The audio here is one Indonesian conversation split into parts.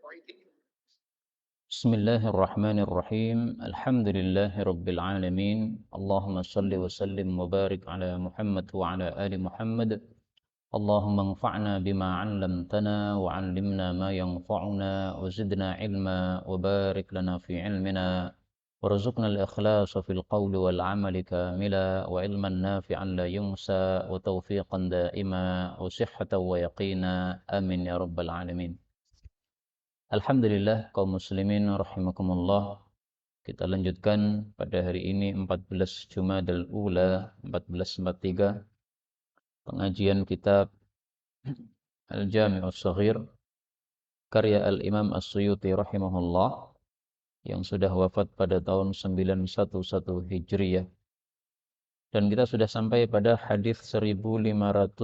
بسم الله الرحمن الرحيم الحمد لله رب العالمين اللهم صل وسلم وبارك على محمد وعلى آل محمد اللهم انفعنا بما علمتنا وعلمنا ما ينفعنا وزدنا علما وبارك لنا في علمنا وارزقنا الإخلاص في القول والعمل كاملا وعلما نافعا لا ينسى وتوفيقا دائما وصحة ويقينا آمين يا رب العالمين. Alhamdulillah kaum muslimin rahimakumullah. Kita lanjutkan pada hari ini 14 Jumadal Ula 1443 pengajian kitab Al-Jami'us Shaghir karya Al-Imam As-Suyuti rahimahullah yang sudah wafat pada tahun 911 Hijriyah. Dan kita sudah sampai pada hadis 1576.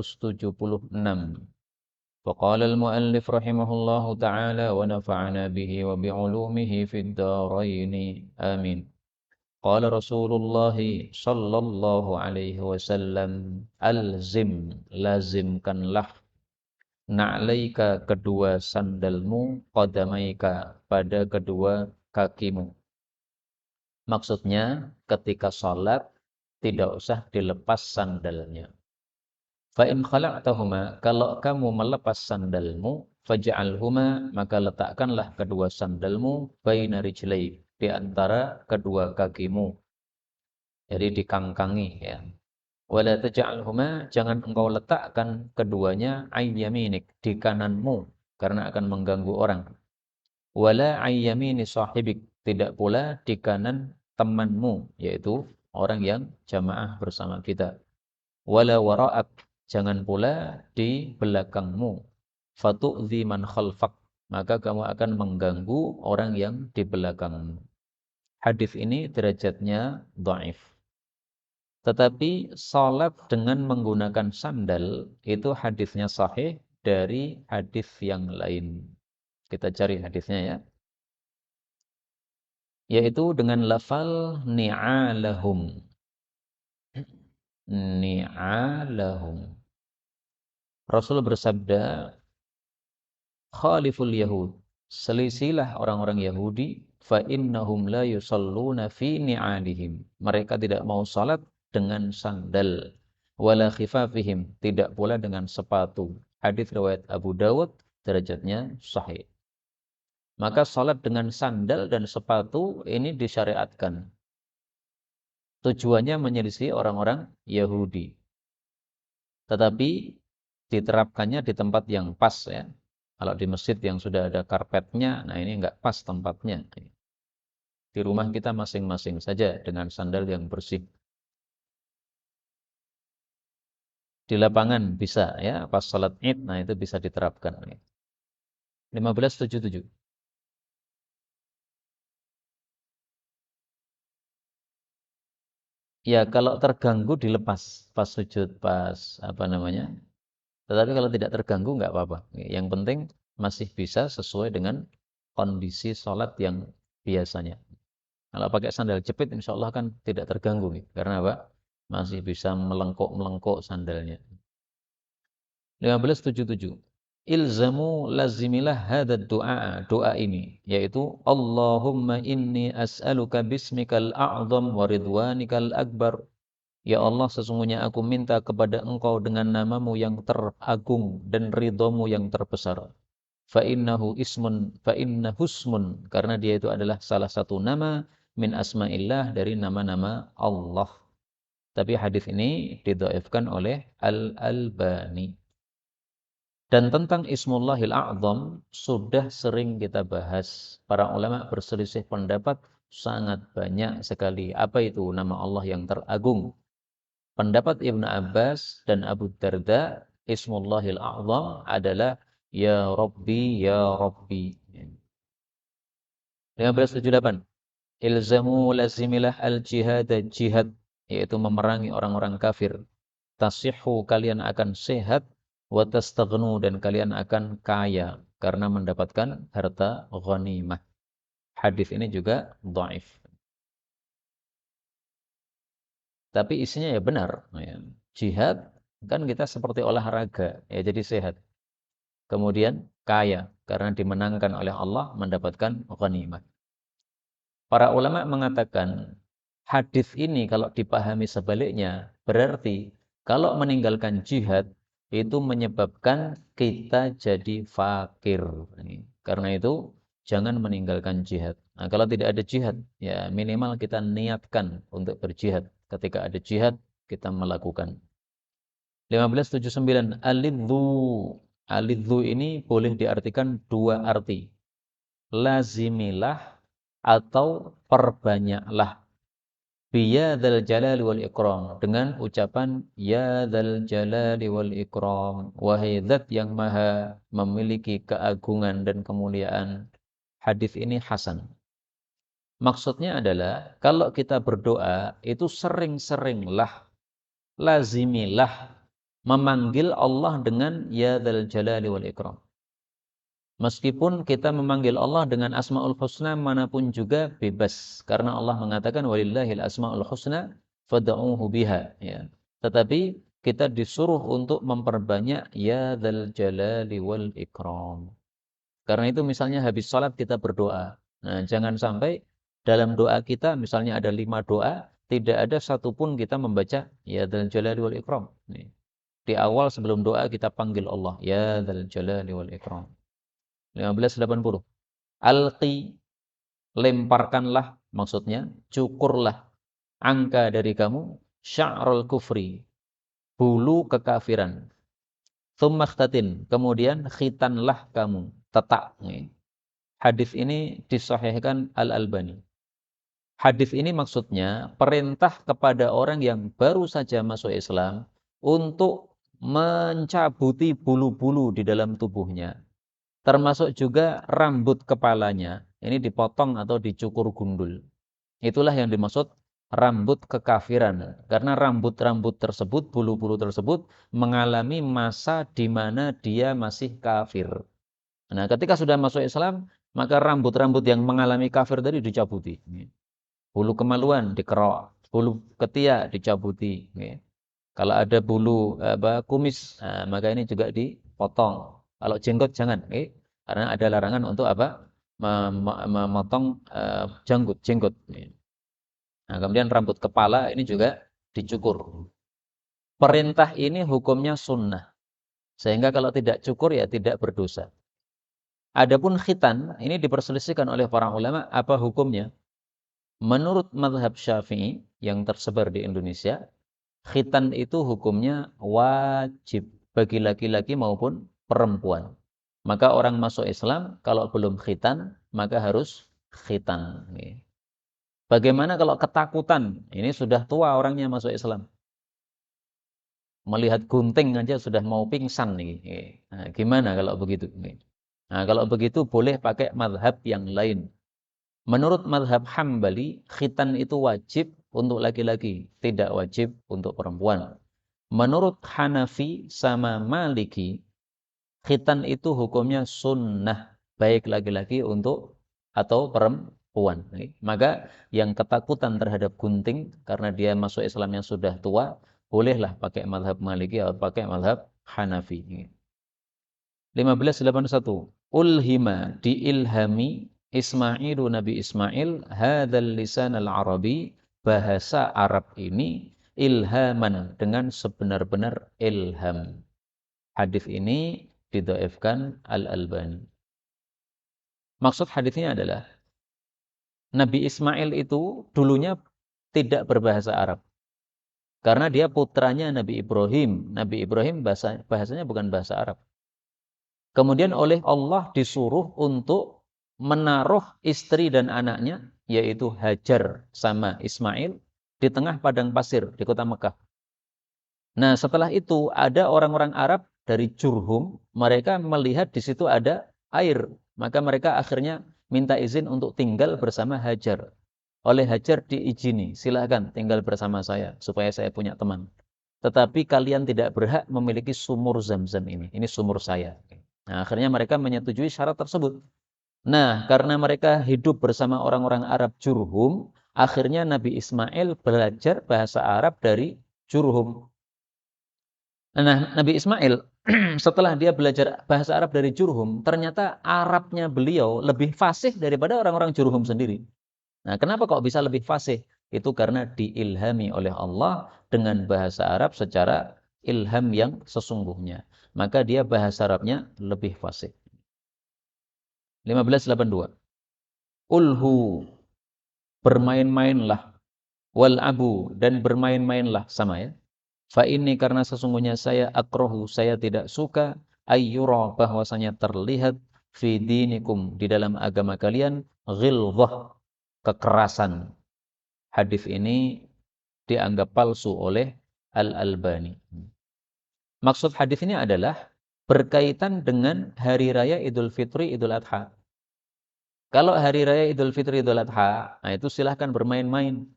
فقال المؤلف رحمه الله تعالى ونفعنا به وبعلومه في الدارين آمين. قال رسول الله صلى الله عليه وسلم ألزم lazimkanlah na'laika kedua sandalmu qadamaika pada kedua kakimu. Maksudnya ketika salat tidak usah dilepas sandalnya. Fa in khala'tahuma, kalau kamu melepas sandalmu, faj'alhuma, maka letakkanlah kedua sandalmu baina rijlaik, di antara kedua kakimu. Jadi dikangkangi ya. Wala taj'alhuma, jangan engkau letakkan keduanya ayyaminik, di kananmu, karena akan mengganggu orang. Wala ayyamini sahibik, tidak pula di kanan temanmu, yaitu orang yang jamaah bersama kita. Wala wara'ak, jangan pula di belakangmu. Fatu'dhi man khalfak, maka kamu akan mengganggu orang yang di belakangmu. Hadis ini derajatnya dhaif. Tetapi salat dengan menggunakan sandal itu hadisnya sahih dari hadis yang lain. Kita cari hadisnya ya. Yaitu dengan lafal ni'alahum. Ni'alahum. Rasul bersabda, khaliful yahud, selisilah orang-orang Yahudi, fa innahum la yusalluna fi ni'alihim. Mereka tidak mau salat dengan sandal, wala khifafihim, tidak pula dengan sepatu. Hadis riwayat Abu Dawud, derajatnya sahih. Maka salat dengan sandal dan sepatu ini disyariatkan. Tujuannya menyelisih orang-orang Yahudi. Tetapi diterapkannya di tempat yang pas ya. Kalau di masjid yang sudah ada karpetnya, nah ini enggak pas tempatnya. Di rumah kita masing-masing saja dengan sandal yang bersih. Di lapangan bisa ya, pas salat Id, nah itu bisa diterapkan. 1577. Ya, kalau terganggu dilepas pas sujud, pas apa namanya. Tetapi kalau tidak terganggu enggak apa-apa. Yang penting masih bisa sesuai dengan kondisi salat yang biasanya. Kalau pakai sandal jepit insya Allah kan tidak terganggu. Karena apa? Masih bisa melengkuk-melengkuk sandalnya. 1577. Ilzamu lazimilah hadad doa. Doa ini. Yaitu Allahumma inni as'aluka bismikal a'zam wa ridwanikal akbar. Ya Allah, sesungguhnya aku minta kepada engkau dengan namamu yang teragung dan ridhamu yang terbesar. Fa'innahu ismun, fa'innahu ismun, karena dia itu adalah salah satu nama min asma'illah, dari nama-nama Allah. Tapi hadis ini didhaifkan oleh Al-Albani. Dan tentang Ismullahil A'zam sudah sering kita bahas. Para ulama berselisih pendapat sangat banyak sekali. Apa itu nama Allah yang teragung? Pendapat Ibnu Abbas dan Abu Darda, Ismullahil A'zam adalah Ya Rabbi, Ya Rabbi. 1578. Ilzamu lazimilah al-jihad, jihad, yaitu memerangi orang-orang kafir. Tasihhu, kalian akan sehat, wa tastaghnu, dan kalian akan kaya karena mendapatkan harta ghanimah. Hadis ini juga dhaif. Tapi isinya ya benar. Ya. Jihad kan kita seperti olahraga, ya jadi sehat. Kemudian kaya. karena dimenangkan oleh Allah mendapatkan ghanimah. Para ulama mengatakan hadis ini kalau dipahami sebaliknya berarti kalau meninggalkan jihad itu menyebabkan kita jadi fakir. Karena itu jangan meninggalkan jihad. Nah, kalau tidak ada jihad, ya minimal kita niatkan untuk berjihad. Ketika ada jihad, kita melakukan. 1579 alidhu. Alidhu ini boleh diartikan dua arti. Lazimilah atau perbanyaklah. Biya dzal jalali wal ikram, dengan ucapan ya dzal jalali wal ikram, wahai zat yang maha memiliki keagungan dan kemuliaan. Hadis ini hasan. Maksudnya adalah kalau kita berdoa itu sering-seringlah, lazimilah memanggil Allah dengan ya dzal jalali wal ikram. Meskipun kita memanggil Allah dengan Asmaul Husna manapun juga bebas. Karena Allah mengatakan walillahil asmaul husna fad'uuhu biha. Ya. Tetapi kita disuruh untuk memperbanyak ya dzal jalali wal ikram. Karena itu misalnya habis sholat kita berdoa. Nah, jangan sampai dalam doa kita misalnya ada 5 doa, tidak ada satupun kita membaca ya dzal jalali wal ikram. Di awal sebelum doa kita panggil Allah ya dzal jalali wal ikram. 1580. Alqi, lemparkanlah, maksudnya cukurlah angka dari kamu sya'rul kufri, bulu kekafiran. Tsummakhtatin, kemudian khitanlah kamu, tetak. Hadis ini disahihkan Al-Albani. Hadis ini maksudnya perintah kepada orang yang baru saja masuk Islam untuk mencabuti bulu-bulu di dalam tubuhnya. Termasuk juga rambut kepalanya. Ini dipotong atau dicukur gundul. Itulah yang dimaksud rambut kekafiran. Karena rambut-rambut tersebut, bulu-bulu tersebut mengalami masa di mana dia masih kafir. Nah, ketika sudah masuk Islam, maka rambut-rambut yang mengalami kafir tadi dicabuti. Bulu kemaluan dikerok, bulu ketiak dicabuti. Kalau ada bulu kumis, nah, maka ini juga dipotong. Kalau jenggot jangan, karena ada larangan untuk apa? Memotong jenggot. Nah, kemudian rambut kepala ini juga dicukur. Perintah ini hukumnya sunnah. Sehingga kalau tidak cukur ya tidak berdosa. Adapun khitan, ini diperselisihkan oleh para ulama apa hukumnya. Menurut mazhab Syafi'i yang tersebar di Indonesia, khitan itu hukumnya wajib bagi laki-laki maupun perempuan. Maka orang masuk Islam kalau belum khitan, maka harus khitan. Bagaimana kalau ketakutan? Ini sudah tua orangnya masuk Islam. Melihat gunting aja sudah mau pingsan. Nah, gimana kalau begitu? Nah, kalau begitu boleh pakai mazhab yang lain. Menurut mazhab Hambali, khitan itu wajib untuk laki-laki, tidak wajib untuk perempuan. Menurut Hanafi sama Maliki, khitan itu hukumnya sunnah, baik laki-laki untuk atau perempuan. Maka yang ketakutan terhadap gunting, karena dia masuk Islam yang sudah tua, bolehlah pakai mazhab Maliki atau pakai mazhab Hanafi. 1581. Ulhima, diilhami Ismailu Nabi Ismail hadzal lisan al-arabi, bahasa Arab ini ilhaman, dengan sebenar-benar ilham. Hadis ini didhaifkan Al-Albani. Maksud hadisnya adalah Nabi Ismail itu dulunya tidak berbahasa Arab. Karena dia putranya Nabi Ibrahim. Nabi Ibrahim bahasanya bukan bahasa Arab. Kemudian oleh Allah disuruh untuk menaruh istri dan anaknya, yaitu Hajar sama Ismail, di tengah padang pasir di kota Mekah. Nah, setelah itu ada orang-orang Arab dari Jurhum, mereka melihat di situ ada air. Maka mereka akhirnya minta izin untuk tinggal bersama Hajar. Oleh Hajar diizini, silakan tinggal bersama saya, supaya saya punya teman. Tetapi kalian tidak berhak memiliki sumur Zam-Zam ini. Ini sumur saya. Nah, akhirnya mereka menyetujui syarat tersebut. Nah, karena mereka hidup bersama orang-orang Arab Jurhum, akhirnya Nabi Ismail belajar bahasa Arab dari Jurhum. Nah, Nabi Ismail setelah dia belajar bahasa Arab dari Jurhum, ternyata Arabnya beliau lebih fasih daripada orang-orang Jurhum sendiri. Nah, kenapa kok bisa lebih fasih? Itu karena diilhami oleh Allah dengan bahasa Arab secara ilham yang sesungguhnya. Maka dia bahasa Arabnya lebih fasih. 1582. Ulhu, bermain-mainlah, wal abu, dan bermain-mainlah, sama ya. Fa ini, karena sesungguhnya saya akrohu, saya tidak suka ayyura, bahwasanya terlihat fi dinikum, di dalam agama kalian, ghilzah, kekerasan. Hadis ini dianggap palsu oleh Al-Albani. Maksud hadis ini adalah berkaitan dengan hari raya Idul Fitri, Idul Adha. Kalau hari raya Idul Fitri, Idul Adha, nah itu silahkan bermain-main.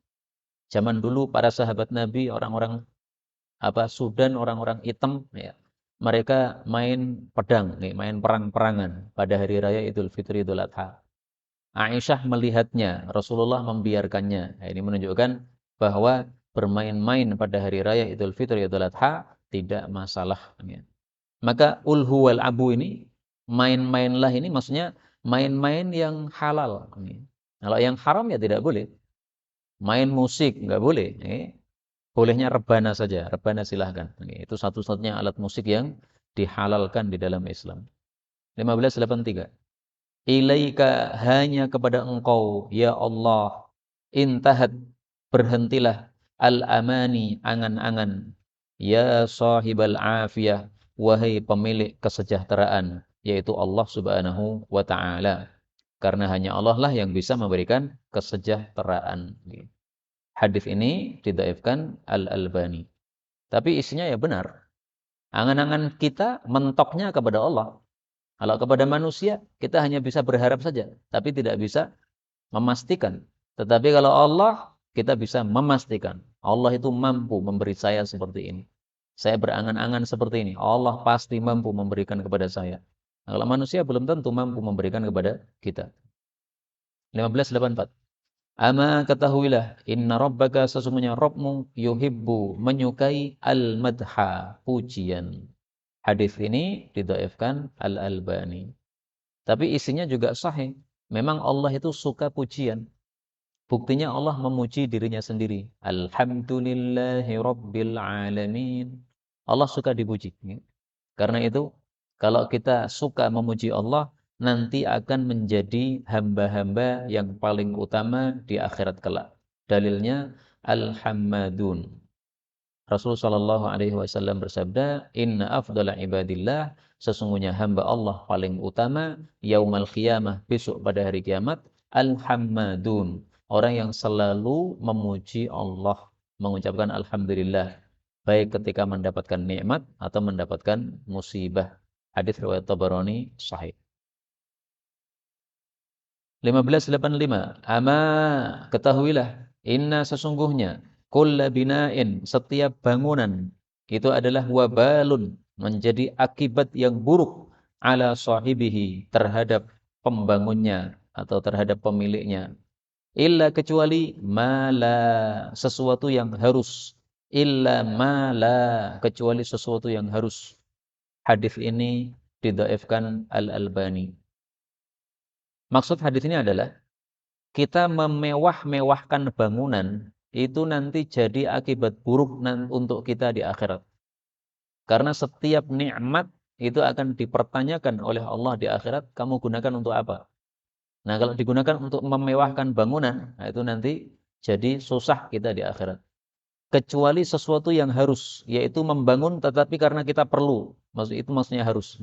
Zaman dulu para sahabat Nabi, orang-orang Sudan, orang-orang hitam, ya, mereka main pedang, main perang-perangan pada hari raya Idul Fitri, Idul Adha. Aisyah melihatnya, Rasulullah membiarkannya. Nah, ini menunjukkan bahwa bermain-main pada hari raya Idul Fitri, Idul Adha tidak masalah. Ya. Maka ulhu wal abu ini, main-mainlah ini maksudnya main-main yang halal. Kalau yang haram ya tidak boleh. Main musik nggak boleh. Bolehnya rebana saja, rebana silahkan. Itu satu-satunya alat musik yang dihalalkan di dalam Islam. 1583. Ilaika, hanya kepada engkau, ya Allah, intahat, berhentilah, al-amani, angan-angan, ya sahibal afiyah, wahai pemilik kesejahteraan, yaitu Allah subhanahu wa ta'ala. Karena hanya Allah lah yang bisa memberikan kesejahteraan. Hadis ini didhaifkan Al-Albani. Tapi isinya ya benar. Angan-angan kita mentoknya kepada Allah. Kalau kepada manusia, kita hanya bisa berharap saja, tapi tidak bisa memastikan. Tetapi kalau Allah, kita bisa memastikan. Allah itu mampu memberi saya seperti ini. Saya berangan-angan seperti ini. Allah pasti mampu memberikan kepada saya. Nah, kalau manusia belum tentu mampu memberikan kepada kita. 1584. Ama, ketahuilah, inna rabbaka, sesungguhnya Rabbmu, yuhibbu, menyukai, al-madha, pujian. Hadis ini didhaifkan Al-Albani. Tapi isinya juga sahih. Memang Allah itu suka pujian. Buktinya Allah memuji dirinya sendiri. Alhamdulillahi Rabbil Alamin. Allah suka dipuji. Karena itu, kalau kita suka memuji Allah, nanti akan menjadi hamba-hamba yang paling utama di akhirat kelak. Dalilnya, Al-Hammadun. Rasulullah Shallallahu Alaihi Wasallam bersabda, Inna afdala ibadillah, sesungguhnya hamba Allah paling utama, yaumal qiyamah, besok pada hari kiamat, al-hammadun, orang yang selalu memuji Allah, mengucapkan alhamdulillah, baik ketika mendapatkan nikmat atau mendapatkan musibah. Hadis riwayat Tabarani sahih. 1585. Ama, ketahuilah, inna, sesungguhnya, kulla bina'in, setiap bangunan, itu adalah wabalun, menjadi akibat yang buruk, ala sahibihi, terhadap pembangunnya atau terhadap pemiliknya. Illa, kecuali, mala, sesuatu yang harus. Illa mala, kecuali sesuatu yang harus. Hadis ini didhaifkan Al-Albani. Maksud hadis ini adalah kita memewah-mewahkan bangunan itu nanti jadi akibat buruk untuk kita di akhirat. Karena setiap nikmat itu akan dipertanyakan oleh Allah di akhirat, kamu gunakan untuk apa? Nah, kalau digunakan untuk memewahkan bangunan, nah itu nanti jadi susah kita di akhirat. Kecuali sesuatu yang harus, yaitu membangun tetapi karena kita perlu. Itu maksudnya harus.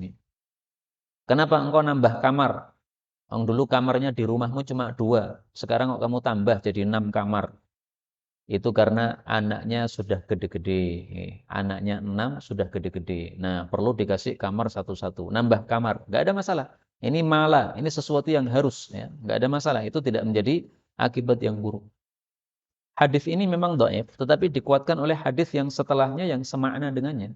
Kenapa engkau nambah kamar? Dulu kamarnya di rumahmu cuma 2, sekarang kok kamu tambah jadi 6 kamar. Itu karena anaknya sudah gede-gede. Anaknya 6 sudah gede-gede. Nah, perlu dikasih kamar satu-satu. Nambah kamar, nggak ada masalah. Ini malah, ini sesuatu yang harus. Ya. Nggak ada masalah, itu tidak menjadi akibat yang buruk. Hadis ini memang dhaif, tetapi dikuatkan oleh hadis yang setelahnya yang semakna dengannya.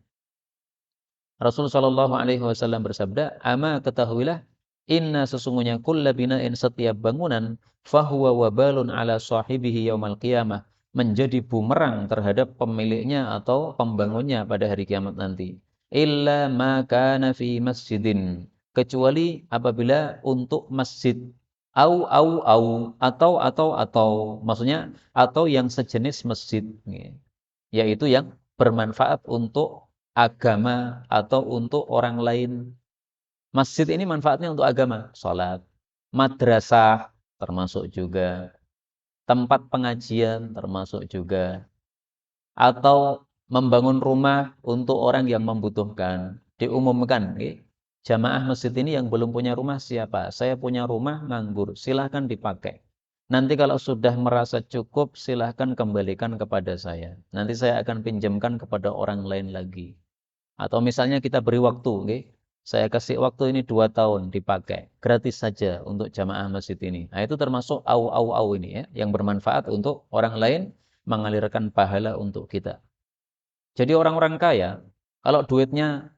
Rasulullah Shallallahu Alaihi Wasallam bersabda, ama, ketahuilah, inna, sesungguhnya kulla bina'in, setiap bangunan, fahuwa wabalun ala sahibihi yaumal qiyamah, menjadi bumerang terhadap pemiliknya atau pembangunnya pada hari kiamat nanti. illa ma kana fi masjidin, kecuali apabila untuk masjid. Atau maksudnya atau yang sejenis masjid, yaitu yang bermanfaat untuk agama atau untuk orang lain. Masjid ini manfaatnya untuk agama, sholat, madrasah termasuk juga, tempat pengajian termasuk juga, atau membangun rumah untuk orang yang membutuhkan. Diumumkan, jamaah masjid ini yang belum punya rumah siapa? Saya punya rumah nganggur, silahkan dipakai. Nanti kalau sudah merasa cukup, silahkan kembalikan kepada saya. Nanti saya akan pinjamkan kepada orang lain lagi. Atau misalnya kita beri waktu, saya kasih waktu ini 2 tahun dipakai, gratis saja untuk jamaah masjid ini. Nah, itu termasuk au ini, yang bermanfaat untuk orang lain, mengalirkan pahala untuk kita. Jadi orang-orang kaya, kalau duitnya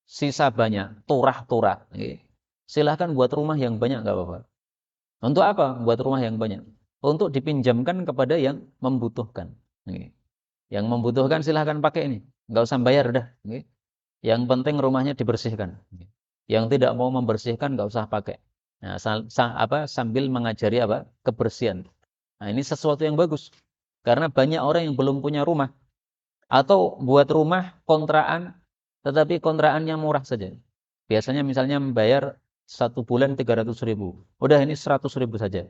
sisa banyak, turah-turah, silahkan buat rumah yang banyak, nggak apa-apa. Untuk apa buat rumah yang banyak? Untuk dipinjamkan kepada yang membutuhkan. Yang membutuhkan silahkan pakai ini, nggak usah bayar dah. Yang penting rumahnya dibersihkan. Yang tidak mau membersihkan nggak usah pakai. Nah, sambil mengajari kebersihan. Nah, ini sesuatu yang bagus. Karena banyak orang yang belum punya rumah. Atau buat rumah kontraan, tetapi kontraannya murah saja. Biasanya misalnya membayar 1 bulan 300.000. Udah ini 100.000 saja.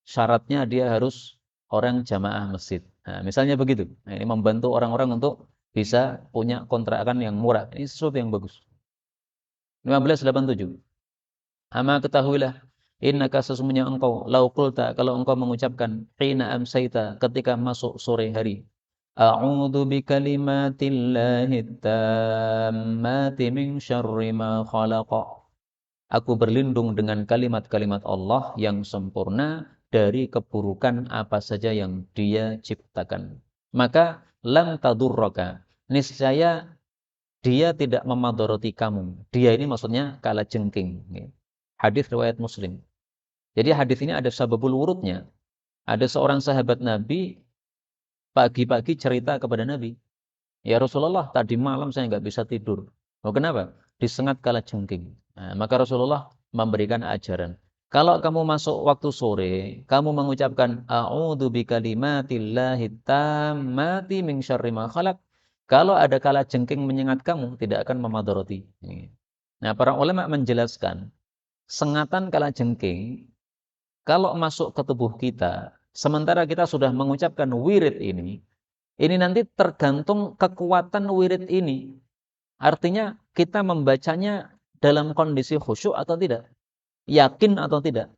Syaratnya dia harus orang jamaah masjid. Nah, misalnya begitu. Nah, ini membantu orang-orang untuk bisa punya kontrakan yang murah. Ini sesuatu yang bagus. 1587. Ama ketahuilah, innaka sesungguhnya engkau, lau qulta, kalau engkau mengucapkan, hina amsaita, ketika masuk sore hari, a'udzu bikalimatillahi tammati min syarri ma khalaqa. Aku berlindung dengan kalimat-kalimat Allah yang sempurna dari keburukan apa saja yang Dia ciptakan. Maka lam tadurraka, niscaya dia tidak memadoroti kamu. Dia ini maksudnya kalajengking. Hadis riwayat Muslim. Jadi hadis ini ada sababul wurudnya. Ada seorang sahabat Nabi pagi-pagi cerita kepada Nabi, ya Rasulullah, tadi malam saya nggak bisa tidur. Oh, kenapa? Disengat kalajengking. Nah, maka Rasulullah memberikan ajaran. Kalau kamu masuk waktu sore, kamu mengucapkan a'udzu bikalimatillahi tammati min syarri ma khalaq. Kalau ada kalajengking menyengat kamu, tidak akan memadoroti. Nah, para ulama menjelaskan, sengatan kalajengking kalau masuk ke tubuh kita, sementara kita sudah mengucapkan wirid ini nanti tergantung kekuatan wirid ini. Artinya kita membacanya dalam kondisi khusyuk atau tidak, yakin atau tidak.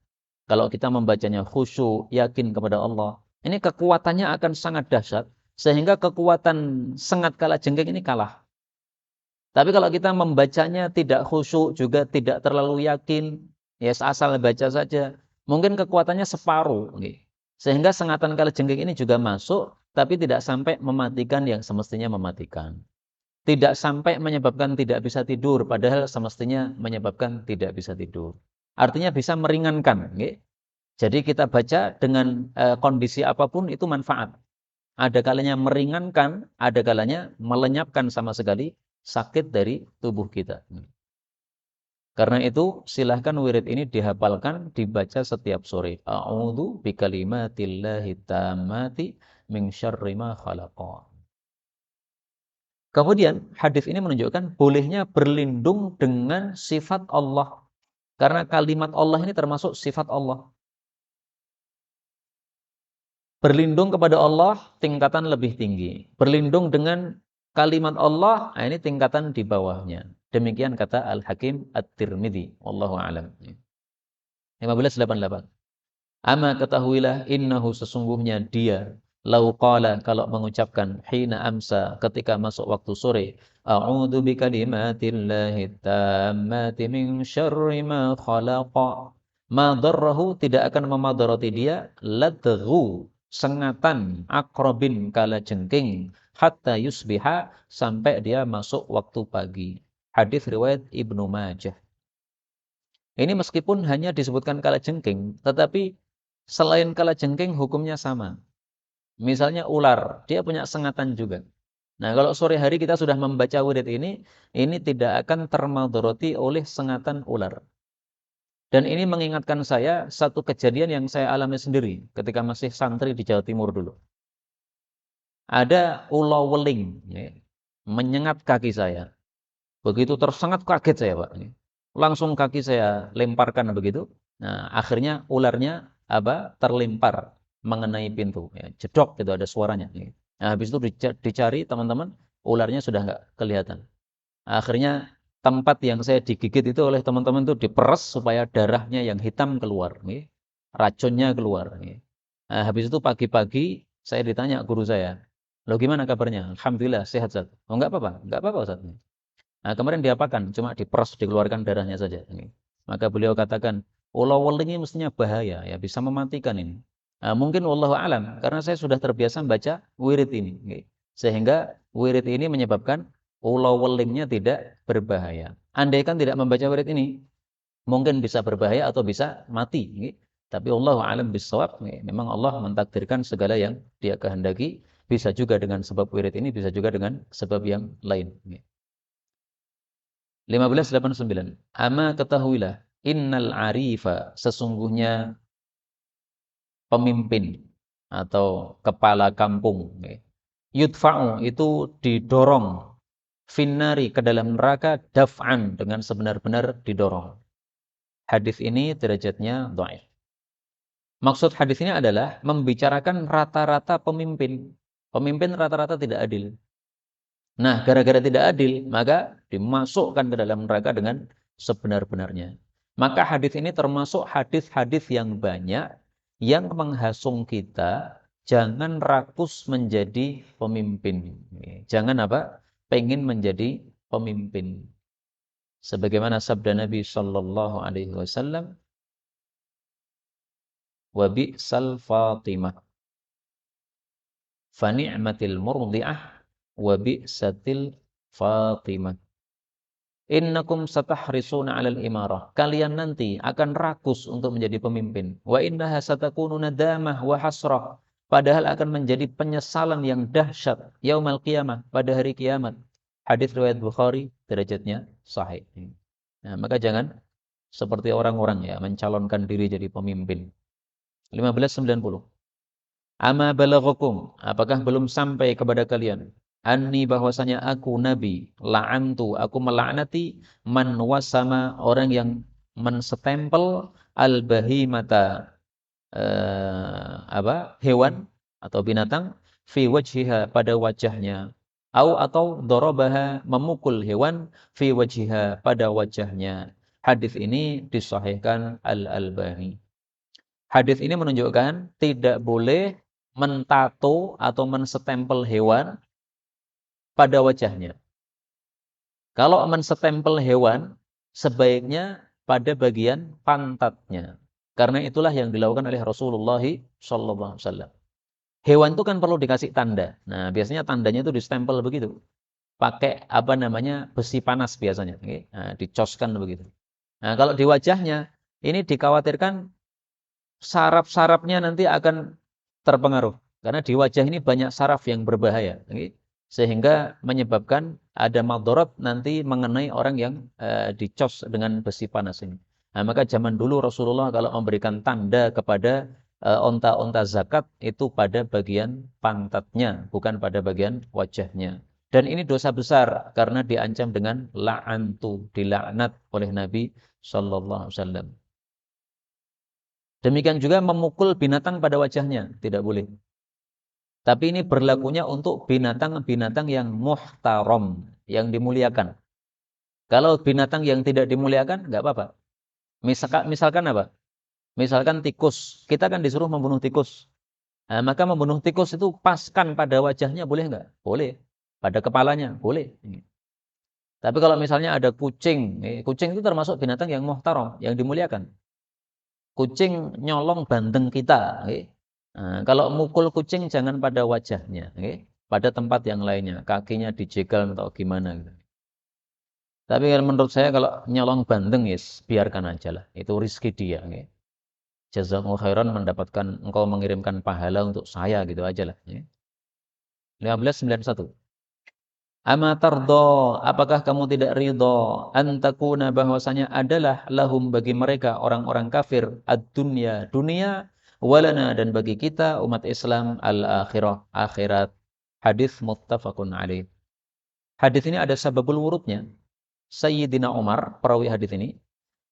Kalau kita membacanya khusyuk, yakin kepada Allah, ini kekuatannya akan sangat dahsyat, sehingga kekuatan sengat kalajengking ini kalah. Tapi kalau kita membacanya tidak khusyuk, juga tidak terlalu yakin, ya asal baca saja, mungkin kekuatannya separuh. Sehingga sengatan kalajengking ini juga masuk, tapi tidak sampai mematikan yang semestinya mematikan. Tidak sampai menyebabkan tidak bisa tidur, padahal semestinya menyebabkan tidak bisa tidur. Artinya bisa meringankan. Jadi kita baca dengan kondisi apapun itu manfaat. Ada kalanya meringankan, ada kalanya melenyapkan sama sekali sakit dari tubuh kita. Karena itu silahkan wirid ini dihafalkan, dibaca setiap sore. A'udzu bikalimatillahi tammati min syarri ma khalaqa. Kemudian hadis ini menunjukkan bolehnya berlindung dengan sifat Allah. Karena kalimat Allah ini termasuk sifat Allah. Berlindung kepada Allah tingkatan lebih tinggi. Berlindung dengan kalimat Allah, ini tingkatan di bawahnya. Demikian kata Al-Hakim At-Tirmidzi. Wallahu a'lam. 1588. Ama ketahuilah innahu sesungguhnya dia lau qala, kalau mengucapkan hina amsa, ketika masuk waktu sore, a'udzu bikalimatillahi tammati min syarri ma khalaqa. Ma darrahu, tidak akan memadarati dia, ladghu, sengatan, akrobin, kalajengking, hatta yusbiha, sampai dia masuk waktu pagi. Hadis riwayat Ibnu Majah. Ini meskipun hanya disebutkan kalajengking, tetapi selain kalajengking hukumnya sama. Misalnya ular, dia punya sengatan juga. Nah, kalau sore hari kita sudah membaca wirid ini tidak akan termadoroti oleh sengatan ular. Dan ini mengingatkan saya satu kejadian yang saya alami sendiri ketika masih santri di Jawa Timur dulu. Ada ular weling ya, menyengat kaki saya. Begitu tersengat kaget saya, Pak. Langsung kaki saya lemparkan begitu. Nah, akhirnya ularnya terlempar mengenai pintu. Ya, jedok gitu ada suaranya. Nah, habis itu dicari teman-teman, ularnya sudah nggak kelihatan. Akhirnya tempat yang saya digigit itu oleh teman-teman itu diperes supaya darahnya yang hitam keluar. Racunnya keluar. Nah, habis itu pagi-pagi saya ditanya guru saya, "Lo gimana kabarnya?" "Alhamdulillah sehat, Ustaz." "Oh, enggak apa-apa." "Enggak apa-apa, Ustaz." Nah, kemarin diapakan? Cuma diperas, dikeluarkan darahnya saja. Maka beliau katakan, ulah-ulah ini mestinya bahaya, ya bisa mematikan ini. Nah, mungkin wallahu alam, karena saya sudah terbiasa membaca wirid ini. Sehingga wirid ini menyebabkan ulah-ulingnya tidak berbahaya. Andaikan tidak membaca wirid ini, mungkin bisa berbahaya atau bisa mati. Tapi wallahu alam bisawab, memang Allah mentakdirkan segala yang Dia kehendaki, bisa juga dengan sebab wirid ini, bisa juga dengan sebab yang lain. 1589. Ama ketahuilah, innal arifa, sesungguhnya pemimpin atau kepala kampung. Yudfa'u, itu didorong. Finnari, ke dalam neraka, daf'an, dengan sebenar-benar didorong. Hadis ini derajatnya dhaif. Maksud hadis ini adalah membicarakan rata-rata pemimpin. Pemimpin rata-rata tidak adil. Nah, gara-gara tidak adil, maka dimasukkan ke dalam neraka dengan sebenar-benarnya. Maka hadis ini termasuk hadis-hadis yang banyak yang menghasung kita jangan rakus menjadi pemimpin. Jangan pengen menjadi pemimpin. Sebagaimana sabda Nabi sallallahu alaihi wasallam, "Wa bi'sal Fatimah, fa ni'matil murdi'ah, wa bi'satil Fatimah." Innakum satahrisuna 'alal imarah. Kalian nanti akan rakus untuk menjadi pemimpin. Wa innaha satakunu nadamah wa hasrah. Padahal akan menjadi penyesalan yang dahsyat yaumal qiyamah, pada hari kiamat. Hadis riwayat Bukhari, derajatnya sahih. Nah, maka jangan seperti orang-orang ya mencalonkan diri jadi pemimpin. 1590. Ama balaghakum, apakah belum sampai kepada kalian? Anni, bahwasanya aku Nabi, la'antu, aku melaknati man wasama, orang yang menstempel al-bahimata, hewan atau binatang, fi wajhiha, pada wajahnya, atau dorobaha, memukul hewan, fi wajhiha, pada wajahnya. Hadis ini disahihkan Al-Albani. Hadis ini menunjukkan tidak boleh mentato atau menstempel hewan pada wajahnya. Kalau menstempel hewan, sebaiknya pada bagian pantatnya. Karena itulah yang dilakukan oleh Rasulullah SAW. Hewan itu kan perlu dikasih tanda. Nah, biasanya tandanya itu distempel begitu. Pakai besi panas biasanya. Nah, dicoskan begitu. Nah, kalau di wajahnya, ini dikhawatirkan saraf-sarafnya nanti akan terpengaruh. Karena di wajah ini banyak saraf yang berbahaya. Sehingga menyebabkan ada madharat nanti mengenai orang yang dicos dengan besi panas ini. Nah, maka zaman dulu Rasulullah kalau memberikan tanda kepada onta-onta zakat itu pada bagian pantatnya, bukan pada bagian wajahnya. Dan ini dosa besar karena diancam dengan la'antu, dilaknat oleh Nabi sallallahu alaihi wasallam. Demikian juga memukul binatang pada wajahnya, tidak boleh. Tapi ini berlakunya untuk binatang-binatang yang muhtaram, yang dimuliakan. Kalau binatang yang tidak dimuliakan, nggak apa-apa. Misalkan apa? Misalkan tikus, kita kan disuruh membunuh tikus. Nah, maka membunuh tikus itu paskan pada wajahnya, boleh nggak? Boleh. Pada kepalanya, boleh. Tapi kalau misalnya ada kucing, kucing itu termasuk binatang yang muhtaram, yang dimuliakan. Kucing nyolong bandeng kita. Nah, kalau mukul kucing jangan pada wajahnya, pada tempat yang lainnya, kakinya dijegal atau gimana. Tapi menurut saya kalau nyolong bandeng, biarkan aja lah. Itu rezeki dia. Jazakumullah khairan, mendapatkan, engkau mengirimkan pahala untuk saya, gitu aja lah. 1591. Ama tardo, apakah kamu tidak ridho antakuna bahwasanya adalah lahum bagi mereka orang-orang kafir ad-dunya dunia walana dan bagi kita umat Islam al-akhirah akhirat. Hadis muttafaqun alaih. Hadis ini ada sababul wurudnya. Sayyidina Umar, perawi hadis ini,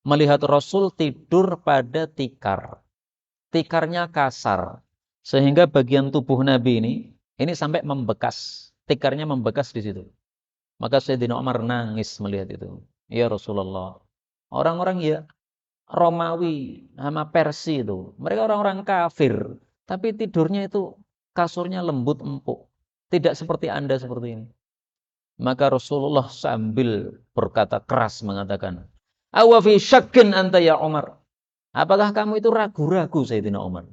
melihat Rasul tidur pada tikar. Tikarnya kasar sehingga bagian tubuh Nabi ini sampai membekas. Tikarnya membekas di situ. Maka Sayyidina Umar nangis melihat itu. Ya Rasulullah, orang-orang ya Romawi sama Persia itu, mereka orang-orang kafir, tapi tidurnya itu kasurnya lembut empuk. Tidak seperti Anda seperti ini. Maka Rasulullah sambil berkata keras mengatakan, "Awa fi syakkin anta ya Umar?" Apakah kamu itu ragu-ragu Sayyidina Umar?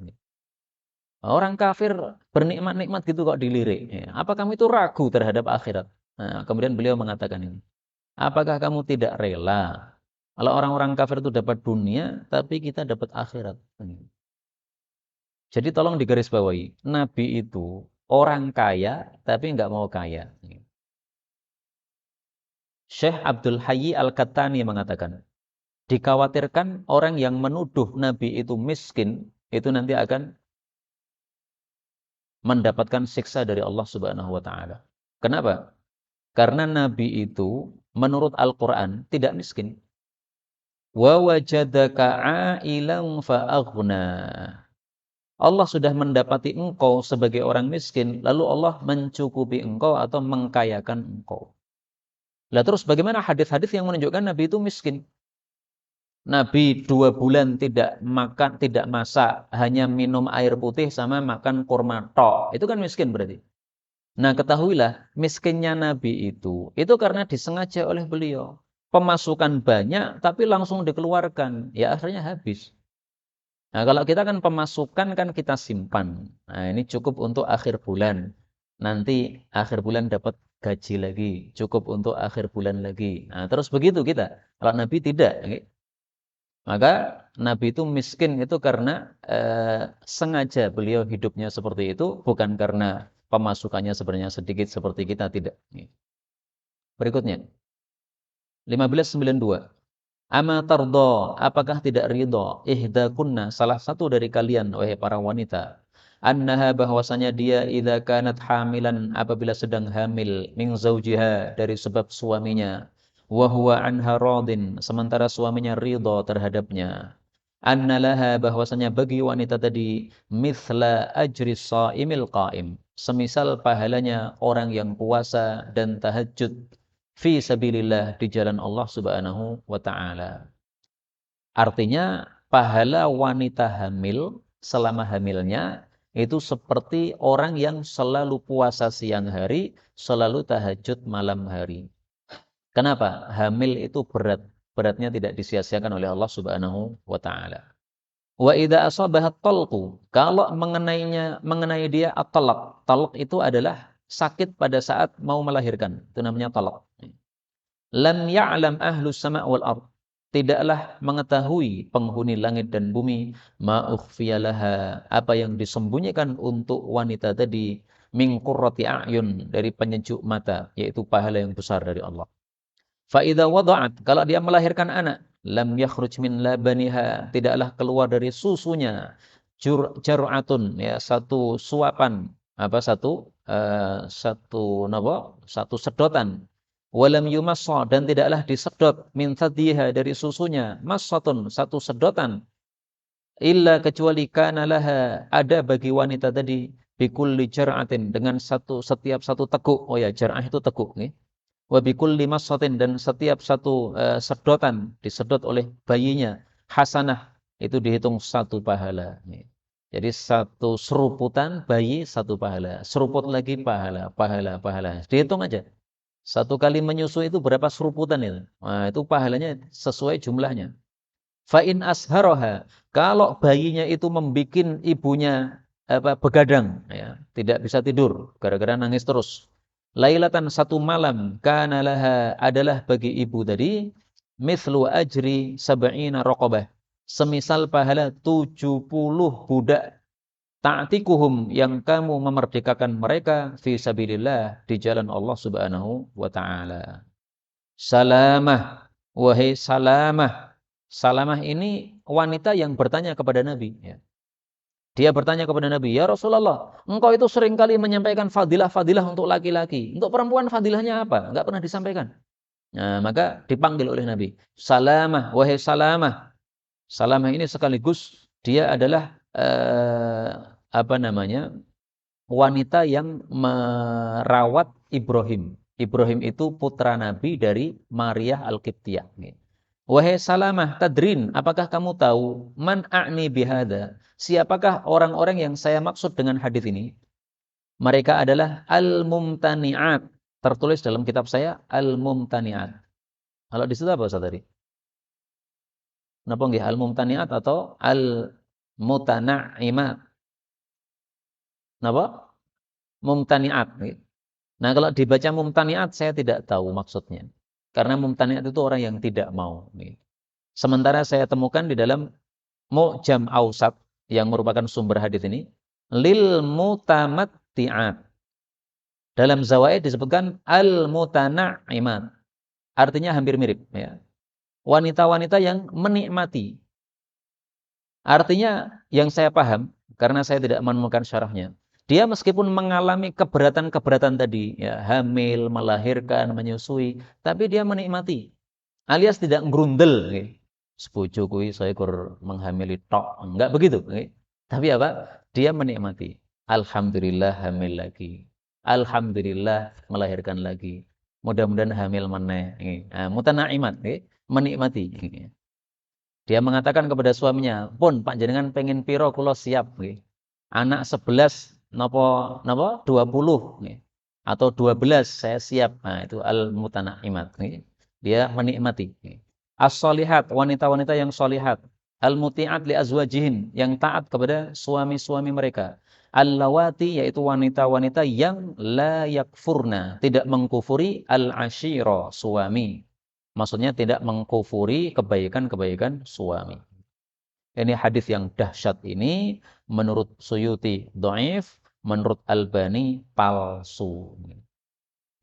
Orang kafir bernikmat-nikmat gitu kok dilirik. Ya. Apa kamu itu ragu terhadap akhirat? Nah, kemudian beliau mengatakan ini. Apakah kamu tidak rela kalau orang-orang kafir itu dapat dunia, tapi kita dapat akhirat? Jadi tolong digarisbawahi, Nabi itu orang kaya, tapi nggak mau kaya. Syekh Abdul Hayy Al-Kattani mengatakan, dikhawatirkan orang yang menuduh Nabi itu miskin, itu nanti akan mendapatkan siksa dari Allah Subhanahu wa taala. Kenapa? Karena Nabi itu menurut Al-Qur'an tidak miskin. Wa wajadaka 'ailan fa'aghna. Allah sudah mendapati engkau sebagai orang miskin, lalu Allah mencukupi engkau atau mengkayakan engkau. Lah terus bagaimana hadis-hadis yang menunjukkan Nabi itu miskin? Nabi 2 bulan tidak makan, tidak masak, hanya minum air putih sama makan kurma tok. Itu kan miskin berarti. Nah, ketahuilah miskinnya Nabi itu karena disengaja oleh beliau. Pemasukan banyak tapi langsung dikeluarkan. Ya akhirnya habis. Nah, kalau kita kan pemasukan kan kita simpan. Nah, ini cukup untuk akhir bulan. Nanti akhir bulan dapat gaji lagi. Cukup untuk akhir bulan lagi. Nah, terus begitu kita. Kalau Nabi tidak. Maka Nabi itu miskin itu karena sengaja beliau hidupnya seperti itu. Bukan karena pemasukannya sebenarnya sedikit seperti kita. Tidak. Berikutnya. 1592. Ama tardo, apakah tidak ridho ihda kunna salah satu dari kalian wahai para wanita annaha bahwasanya dia idza kanat hamilan apabila sedang hamil min zaujiha dari sebab suaminya wa huwa anha radin sementara suaminya ridho terhadapnya annalaha bahwasanya bagi wanita tadi mithla ajri shaimil qaim semisal pahalanya orang yang puasa dan tahajud fi sabilillah di jalan Allah Subhanahu wa taala. Artinya pahala wanita hamil selama hamilnya itu seperti orang yang selalu puasa siang hari, selalu tahajud malam hari. Kenapa? Hamil itu berat. Beratnya tidak disia-siakan oleh Allah Subhanahu wa taala. Wa idza asabahat talqu, kalau mengenai dia at-talaq. Talaq itu adalah sakit pada saat mau melahirkan. Itu namanya talaq. Lam ya'lam ahlus sama' wal ard. Tidaklah mengetahui penghuni langit dan bumi ma ukhfiyalaha, apa yang disembunyikan untuk wanita tadi min qurrati a'yun, dari penyejuk mata, yaitu pahala yang besar dari Allah. Fa idza wada'at, kalau dia melahirkan anak, lam yakhruj min labaniha, tidaklah keluar dari susunya jar'atun, ya, satu suapan, satu sedotan, walam yumassa, dan tidaklah disedot min thadiha, dari susunya, massatun, satu sedotan, illa, kecuali kana laha, ada bagi wanita tadi, bikulli jar'atin, dengan setiap satu teguk. Oh ya, jar'ah itu teguk nih. Wa bikulli massatin, dan setiap satu sedotan disedot oleh bayinya, hasanah, itu dihitung satu pahala. Jadi satu seruputan bayi satu pahala, seruput lagi pahala, pahala. Dihitung aja. Satu kali menyusu itu berapa seruputan itu? Nah, itu pahalanya sesuai jumlahnya. Fa in asharoha, kalau bayinya itu membikin ibunya begadang, ya, tidak bisa tidur gara-gara nangis terus. Lailatan, satu malam, kana laha, adalah bagi ibu tadi mithlu ajri sab'ina raqabah, semisal pahala 70 budak ta'tikuhum yang kamu memerdekakan mereka fi sabilillah di jalan Allah Subhanahu wa taala. Salamah, wahai Salamah. Salamah ini wanita yang bertanya kepada Nabi, ya. Dia bertanya kepada Nabi, "Ya Rasulullah, engkau itu seringkali menyampaikan fadilah-fadilah untuk laki-laki. Untuk perempuan fadilahnya apa? Enggak pernah disampaikan." Nah, maka dipanggil oleh Nabi, "Salamah, wahai Salamah." Salamah ini sekaligus dia adalah apa namanya? Wanita yang merawat Ibrahim. Ibrahim itu putra Nabi dari Maria Al-Qibtiyah. Wahai Salamah, tadrin, apakah kamu tahu man a'ni bihada? Siapakah orang-orang yang saya maksud dengan hadis ini? Mereka adalah al-mumtani'at. Tertulis dalam kitab saya al-mumtani'at. Kalau di situ apa Ustaz tadi? Kenapa nggih al-mumtani'at atau al-mutana'imat? Kenapa? Mumtani'at. Nah, kalau dibaca mumtani'at saya tidak tahu maksudnya. Karena mumtani'at itu orang yang tidak mau. Sementara saya temukan di dalam Mu'jam Awsat yang merupakan sumber hadis ini, lil mutamatti'at. Dalam Zawaid disebutkan al-mutana'imat. Artinya hampir mirip, ya. Wanita-wanita yang menikmati. Artinya yang saya paham, karena saya tidak menemukan syarahnya, dia meskipun mengalami keberatan-keberatan tadi, ya, hamil, melahirkan, menyusui, tapi dia menikmati, alias tidak ngerundel. Sebojo kuwi saya kur menghamili tok, enggak begitu. Tapi apa? Dia menikmati. Alhamdulillah hamil lagi. Alhamdulillah melahirkan lagi. Mudah-mudahan hamil meneh. Mutanaimat, menikmati. Dia mengatakan kepada suaminya, "Pun panjenengan pengen piro kula siap nggih. Anak 11 napa 20 nggih. Atau 12 saya siap." Nah, itu al-mutanaimat nggih. Dia menikmati. As-solihat, wanita-wanita yang solihat. Al-muti'at li azwajihin, yang taat kepada suami-suami mereka. Al-lawati, yaitu wanita-wanita yang la yakfurna, tidak mengkufuri al-ashira, suami. Maksudnya tidak mengkufuri kebaikan-kebaikan suami. Ini hadis yang dahsyat ini menurut Suyuti dhaif, menurut Albani palsu.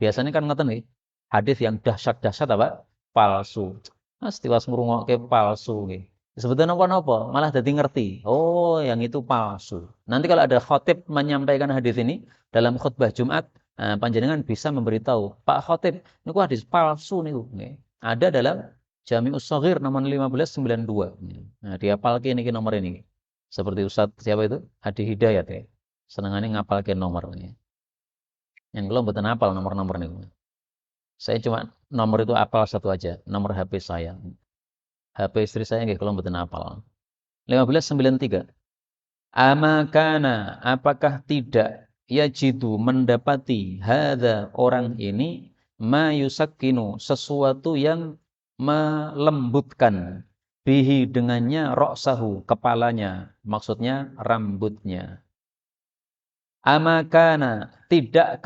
Biasanya kan ngoten nih, hadis yang dahsyat-dahsyat apa? Palsu. Mas tiwas ngrungokke palsu nggih. Sebetulnya napa-napa, malah jadi ngerti. Oh, yang itu palsu. Nanti kalau ada khatib menyampaikan hadis ini dalam khutbah Jumat, panjenengan bisa memberitahu, "Pak Khatib, niku hadis palsu niku." Ada dalam Jami'us Shaghir nomor 1592. Nah, dihafalke niki nomor ini. Seperti Ustaz siapa itu? Hadi Hidayat ya. Senengane ngapalke nomor ini. Yang kula mboten hafal nomor-nomor niku. Saya cuma nomor itu hafal satu aja, nomor HP saya. HP istri saya nggih kula mboten hafal. 1593. Amakana, apakah tidak yajidu mendapati hadza orang ini ma yusakkinu, sesuatu yang melembutkan, bihi dengannya ra'sahu, kepalanya, maksudnya rambutnya. Amakana, tidak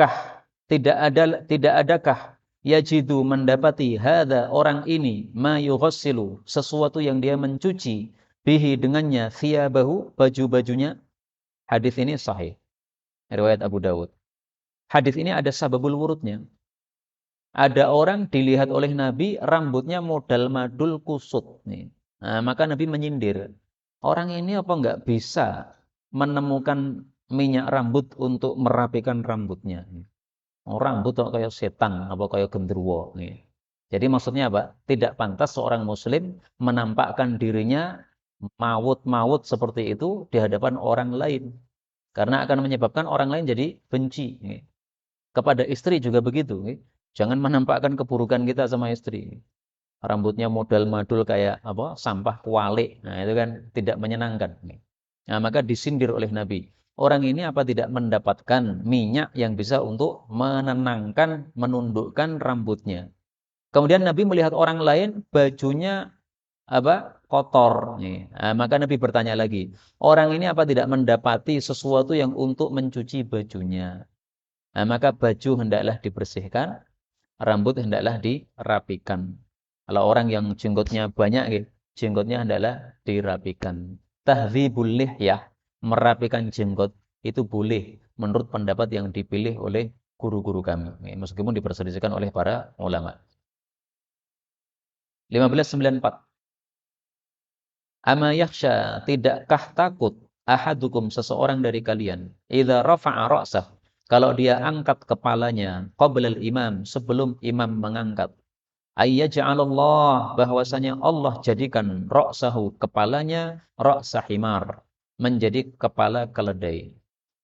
adakah yajidu mendapati hadza orang ini ma yughassilu, sesuatu yang dia mencuci, bihi dengannya thiyabahu, baju-bajunya. Hadis ini sahih, riwayat Abu Dawud. Hadis ini ada sababul wurudnya. Ada orang dilihat oleh Nabi rambutnya modal madul kusut nih. Nah, maka Nabi menyindir. Orang ini apa enggak bisa menemukan minyak rambut untuk merapikan rambutnya? Oh, rambut kok kayak setan apa kayak genderuwo nih. Jadi maksudnya apa? Tidak pantas seorang muslim menampakkan dirinya maut-maut seperti itu di hadapan orang lain. Karena akan menyebabkan orang lain jadi benci. Kepada istri juga begitu. Jangan menampakkan keburukan kita sama istri. Rambutnya modal madul kayak apa? Sampah kualik. Nah, itu kan tidak menyenangkan. Nah, maka disindir oleh Nabi. Orang ini apa tidak mendapatkan minyak yang bisa untuk menenangkan, menundukkan rambutnya. Kemudian Nabi melihat orang lain bajunya apa? Kotor. Nah, maka Nabi bertanya lagi, orang ini apa tidak mendapati sesuatu yang untuk mencuci bajunya? Nah, maka baju hendaklah dibersihkan, rambut hendaklah dirapikan. Kalau orang yang jenggotnya banyak, jenggotnya hendaklah dirapikan. Tahdzibul lihyah, merapikan jenggot itu boleh menurut pendapat yang dipilih oleh guru-guru kami, meskipun diperselisihkan oleh para ulama. 1594. Ama yakhsha, tidakkah takut ahadukum, seseorang dari kalian, idza rafa'a ra'sah, kalau dia angkat kepalanya qablal imam, sebelum imam mengangkat, ayyaj'alallah, bahwasanya Allah jadikan ra'sahu, kepalanya, ra'sa himar, menjadi kepala keledai.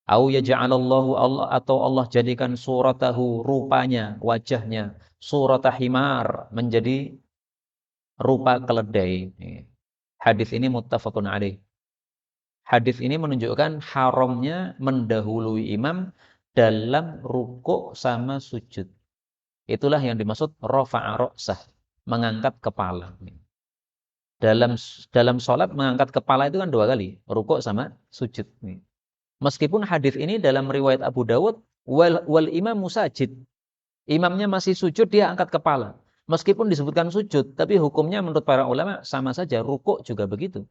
Au yaj'alallahu, Allah, atau Allah jadikan suratahu, rupanya, wajahnya, surata himar, menjadi rupa keledai. Hadis ini muttafaqun alaih. Hadis ini menunjukkan haramnya mendahului imam dalam rukuk sama sujud. Itulah yang dimaksud rafa'a ra'sah, mengangkat kepala. Dalam sholat mengangkat kepala itu kan 2 kali, rukuk sama sujud. Meskipun hadis ini dalam riwayat Abu Dawud, wal imam musajid, imamnya masih sujud, dia angkat kepala. Meskipun disebutkan sujud, tapi hukumnya menurut para ulama sama saja, rukuk juga begitu.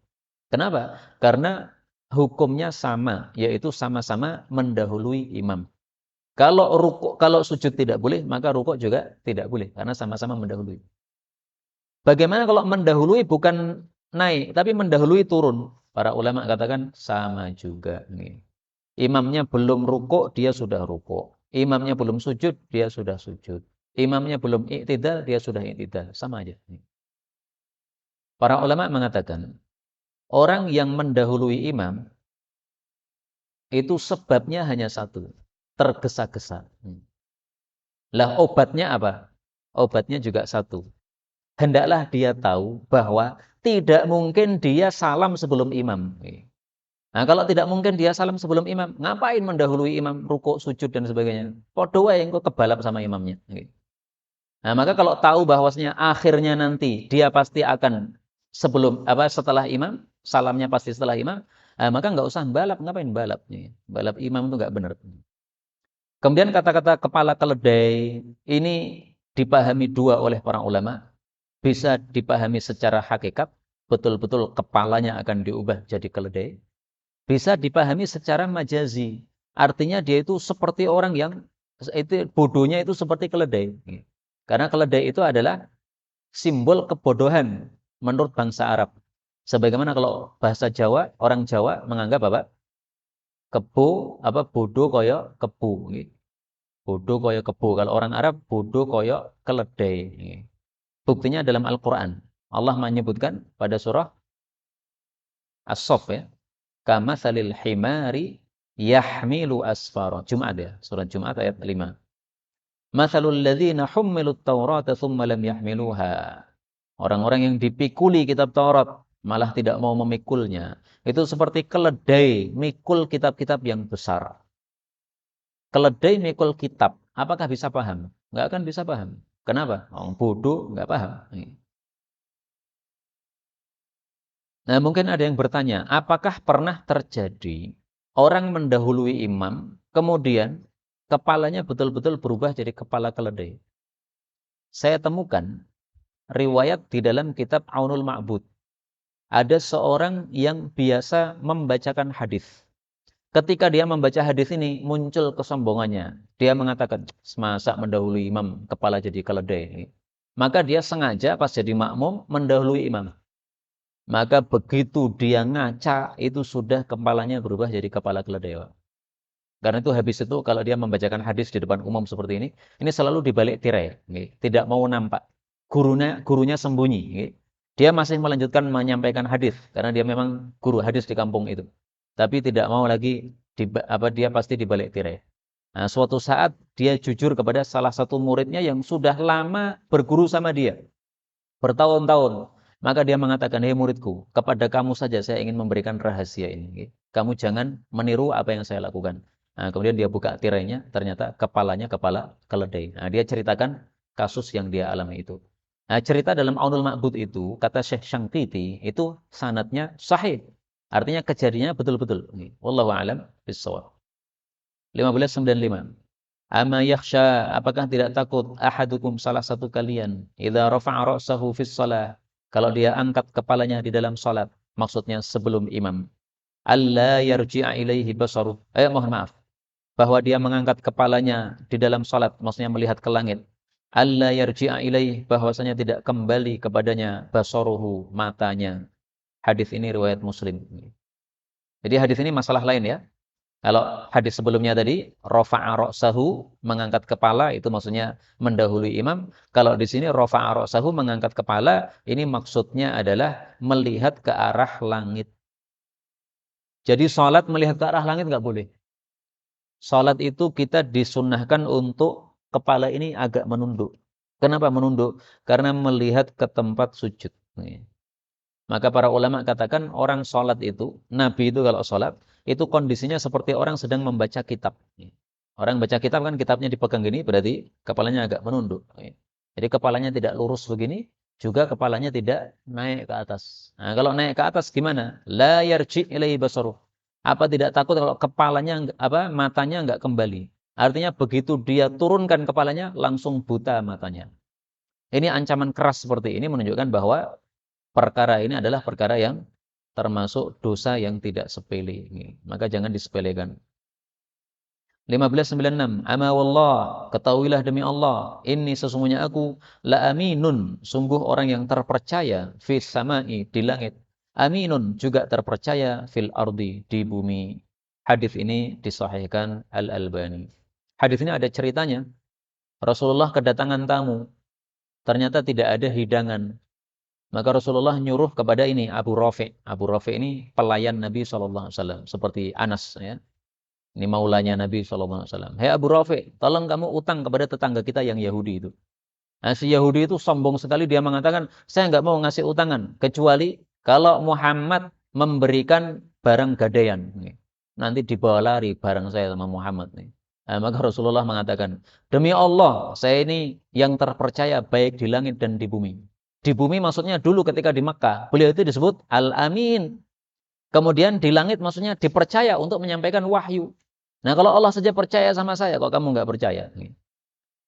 Kenapa? Karena hukumnya sama, yaitu sama-sama mendahului imam. Kalau sujud tidak boleh, maka rukuk juga tidak boleh, karena sama-sama mendahului. Bagaimana kalau mendahului bukan naik, tapi mendahului turun? Para ulama katakan sama juga. Imamnya belum rukuk, dia sudah rukuk. Imamnya belum sujud, dia sudah sujud. Imamnya belum i'tidal, dia sudah i'tidal. Sama aja. Para ulama mengatakan, orang yang mendahului imam, itu sebabnya hanya satu. Tergesa-gesa. Lah obatnya apa? Obatnya juga satu. Hendaklah dia tahu bahwa tidak mungkin dia salam sebelum imam. Nah, kalau tidak mungkin dia salam sebelum imam, ngapain mendahului imam, rukuk, sujud, dan sebagainya? Podo wae engko kebalap sama imamnya. Nah, maka kalau tahu bahwasanya akhirnya nanti dia pasti akan setelah imam, salamnya pasti setelah imam, maka nggak usah balap. Ngapain balap? Balap imam itu nggak benar. Kemudian kata-kata kepala keledai ini dipahami 2 oleh para ulama. Bisa dipahami secara hakikat, betul-betul kepalanya akan diubah jadi keledai. Bisa dipahami secara majazi, artinya dia itu seperti orang yang bodohnya itu seperti keledai. Karena keledai itu adalah simbol kebodohan menurut bangsa Arab. Sebagaimana kalau bahasa Jawa, orang Jawa menganggap apa? Bodoh koyo kebu. Bodoh koyo kebu. Kalau orang Arab, bodoh koyo keledai. Buktinya dalam Al-Quran. Allah menyebutkan pada surah As-Saff, ya. Kamatsalil himari yahmilu asfara. Jumat, ya. Surat Jumat ayat 5. Matsalul ladzina hummilut taurata tsumma lam yahmiluha. Orang-orang yang dipikuli kitab Taurat malah tidak mau memikulnya. Itu seperti keledai mikul kitab-kitab yang besar. Keledai mikul kitab, apakah bisa paham? Nggak akan bisa paham. Kenapa? Orang bodoh nggak paham. Nah, mungkin ada yang bertanya, apakah pernah terjadi orang mendahului imam, kemudian kepalanya betul-betul berubah jadi kepala keledai? Saya temukan riwayat di dalam kitab Aunul Ma'bud. Ada seorang yang biasa membacakan hadis. Ketika dia membaca hadis ini, muncul kesombongannya. Dia mengatakan, semasa mendahului imam, kepala jadi keledai. Maka dia sengaja pas jadi makmum, mendahului imam. Maka begitu dia ngaca, itu sudah kepalanya berubah jadi kepala keledai. Karena itu habis itu kalau dia membacakan hadis di depan umum seperti ini selalu dibalik tirai. Tidak mau nampak. Gurunya sembunyi. Dia masih melanjutkan menyampaikan hadis, karena dia memang guru hadis di kampung itu. Tapi tidak mau lagi, dia pasti dibalik tirai. Nah, suatu saat dia jujur kepada salah satu muridnya yang sudah lama berguru sama dia. Bertahun-tahun. Maka dia mengatakan, hei muridku, kepada kamu saja saya ingin memberikan rahasia ini. Kamu jangan meniru apa yang saya lakukan. Nah, kemudian dia buka tirainya, ternyata kepalanya kepala keledai. Nah, dia ceritakan kasus yang dia alami itu. Nah, cerita dalam Aunul Ma'bud itu, kata Syekh Syangqiti, itu sanadnya sahih. Artinya kejadiannya betul-betul. Wallahu a'lam bishawab. 1595. Ama yakhsha, apakah tidak takut ahadukum, salah satu kalian, idza rafa'a ra'sahu fis shalah, kalau dia angkat kepalanya di dalam salat, maksudnya sebelum imam, alla yarji'a ilaihi basaru. Mohon maaf. Bahwa dia mengangkat kepalanya di dalam salat, maksudnya melihat ke langit. Alla yarji'a ilaihi, bahwasanya tidak kembali kepadanya basaruhu, matanya. Hadis ini riwayat Muslim. Jadi hadis ini masalah lain ya. Kalau hadis sebelumnya tadi rafa'a ra'sahu, mengangkat kepala, itu maksudnya mendahului imam. Kalau di sini rafa'a ra'sahu, mengangkat kepala, ini maksudnya adalah melihat ke arah langit. Jadi salat melihat ke arah langit nggak boleh. Salat itu kita disunnahkan untuk kepala ini agak menunduk. Kenapa menunduk? Karena melihat ke tempat sujud. Maka para ulama katakan orang salat itu, Nabi itu kalau salat, itu kondisinya seperti orang sedang membaca kitab. Orang baca kitab kan kitabnya dipegang gini, berarti kepalanya agak menunduk. Jadi kepalanya tidak lurus begini, juga kepalanya tidak naik ke atas. Nah, kalau naik ke atas gimana? La yarji ilaihi basaruh. Apa tidak takut kalau kepalanya matanya enggak kembali? Artinya begitu dia turunkan kepalanya langsung buta matanya. Ini ancaman keras seperti ini menunjukkan bahwa perkara ini adalah perkara yang termasuk dosa yang tidak sepele. Maka jangan disepelekan. 1596. Ama wallah, ketahuilah demi Allah, ini sesungguhnya aku la aminun, sungguh orang yang terpercaya fis samai, di langit. Aminun, juga terpercaya fil ardi, di bumi. Hadis ini disahihkan Al-Albani. Hadis ini ada ceritanya. Rasulullah kedatangan tamu. Ternyata tidak ada hidangan. Maka Rasulullah nyuruh kepada ini Abu Rafi'. Abu Rafi' ini pelayan Nabi SAW, seperti Anas ya. Ini maulanya Nabi SAW. Hei Abu Rafi', tolong kamu utang kepada tetangga kita yang Yahudi itu. Nah, si Yahudi itu sombong sekali, dia mengatakan, saya nggak mau ngasih utangan, kecuali kalau Muhammad memberikan barang gadaian. Nanti dibawa lari barang saya sama Muhammad. Nah, maka Rasulullah mengatakan, demi Allah, saya ini yang terpercaya baik di langit dan di bumi. Di bumi maksudnya dulu ketika di Makkah, beliau itu disebut Al-Amin. Kemudian di langit maksudnya dipercaya untuk menyampaikan wahyu. Nah kalau Allah saja percaya sama saya, kok kamu nggak percaya?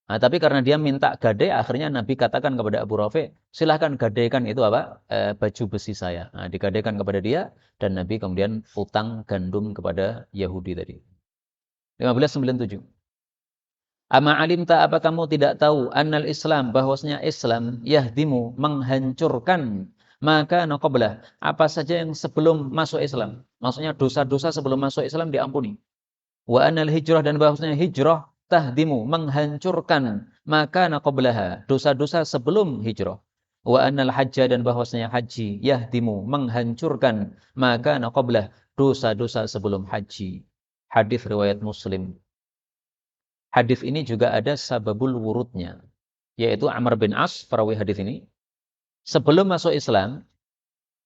Nah, tapi karena dia minta gadai, akhirnya Nabi katakan kepada Abu Rafi', silahkan gadaikan itu baju besi saya. Nah, digadaikan kepada dia, dan Nabi kemudian utang gandum kepada Yahudi tadi. 1597. Ama alimta, apa kamu tidak tahu, annal Islam, bahwasanya Islam yahdimu, menghancurkan, maka naqablah, apa saja yang sebelum masuk Islam. Maksudnya dosa-dosa sebelum masuk Islam diampuni. Wa annal hijrah, dan bahwasanya hijrah tahdimu, menghancurkan, maka naqablaha, dosa-dosa sebelum hijrah. Wa annal hajja, dan bahwasanya haji yahdimu, menghancurkan, maka naqablah, dosa-dosa sebelum haji. Hadis riwayat Muslim. Hadis ini juga ada sababul wurudnya, yaitu Amr bin As, perawi hadis ini, sebelum masuk Islam,